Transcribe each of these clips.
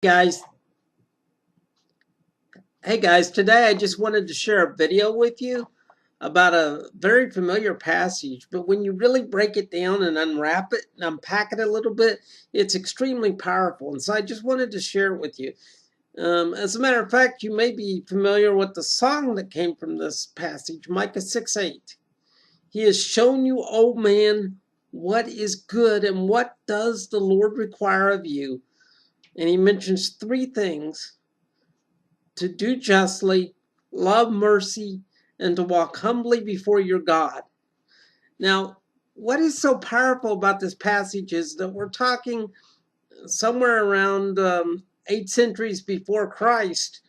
Guys, hey guys, today I just wanted to share a video with you about a very familiar passage, but when you really break it down and unwrap it and unpack it a little bit, it's extremely powerful. And so I just wanted to share it with you. As a matter of fact, you may be familiar with the song that came from this passage, Micah 6:8. He has shown you, O man, what is good and what does the Lord require of you. And he mentions three things: to do justly, love mercy, and to walk humbly before your God. Now, what is so powerful about this passage is that we're talking somewhere around 8 centuries before Christ,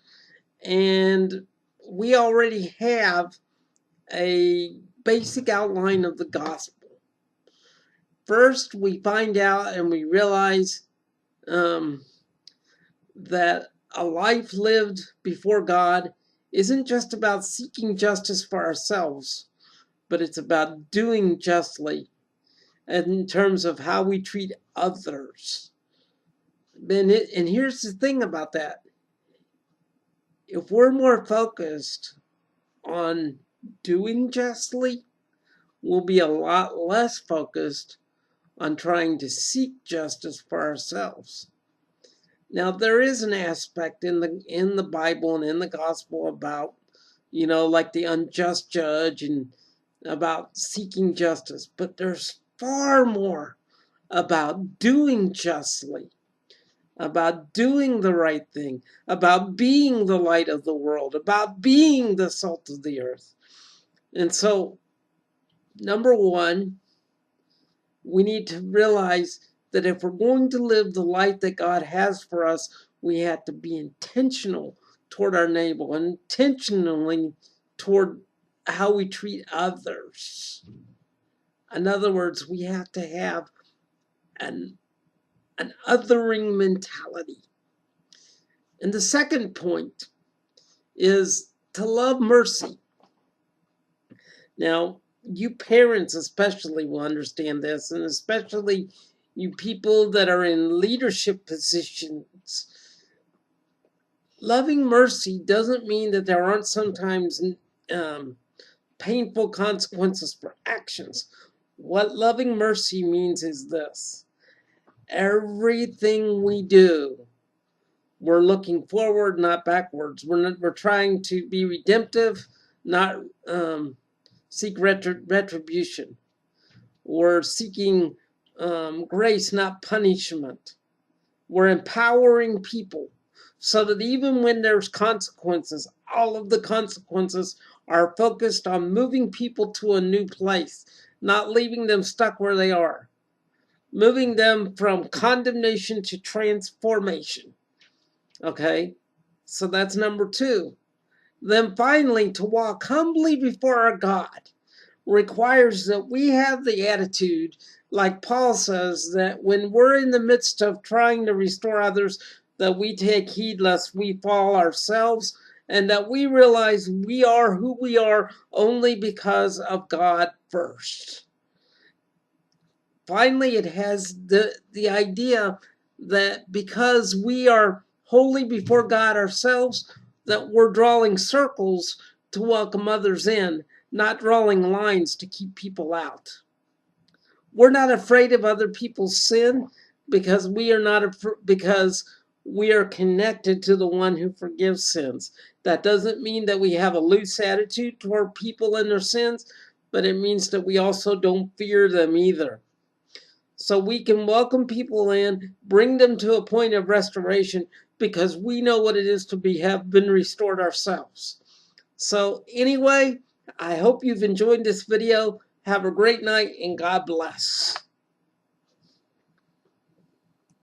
and we already have a basic outline of the gospel. First, we find out and we realize um, that a life lived before God isn't just about seeking justice for ourselves, but it's about doing justly in terms of how we treat others. And here's the thing about that: if we're more focused on doing justly, we'll be a lot less focused on trying to seek justice for ourselves. Now, there is an aspect in the Bible and in the gospel about, like the unjust judge and about seeking justice, but there's far more about doing justly, about doing the right thing, about being the light of the world, about being the salt of the earth. And so, number one, we need to realize that if we're going to live the life that God has for us, we have to be intentional toward our neighbor, intentionally toward how we treat others. In other words, we have to have an, an othering mentality. And the second point is to love mercy. Now, you parents especially will understand this, and especially you people that are in leadership positions. Loving mercy doesn't mean that there aren't sometimes painful consequences for actions. What loving mercy means is this: everything we do, we're looking forward, not backwards. We're trying to be redemptive, not seek retribution. We're seeking grace, not punishment. We're empowering people so that even when there's consequences, all of the consequences are focused on moving people to a new place, not leaving them stuck where they are, moving them from condemnation to transformation. Okay, so that's number two. Then finally, to walk humbly before our God requires that we have the attitude, like Paul says, that when we're in the midst of trying to restore others, that we take heed lest we fall ourselves, and that we realize we are who we are only because of God first. Finally, it has the idea that because we are holy before God ourselves, that we're drawing circles to welcome others in, not drawing lines to keep people out. We're not afraid of other people's sin because we are connected to the one who forgives sins. That doesn't mean that we have a loose attitude toward people and their sins, but it means that we also don't fear them either. So we can welcome people in, bring them to a point of restoration because we know what it is to have been restored ourselves. So anyway, I hope you've enjoyed this video. Have a great night and God bless.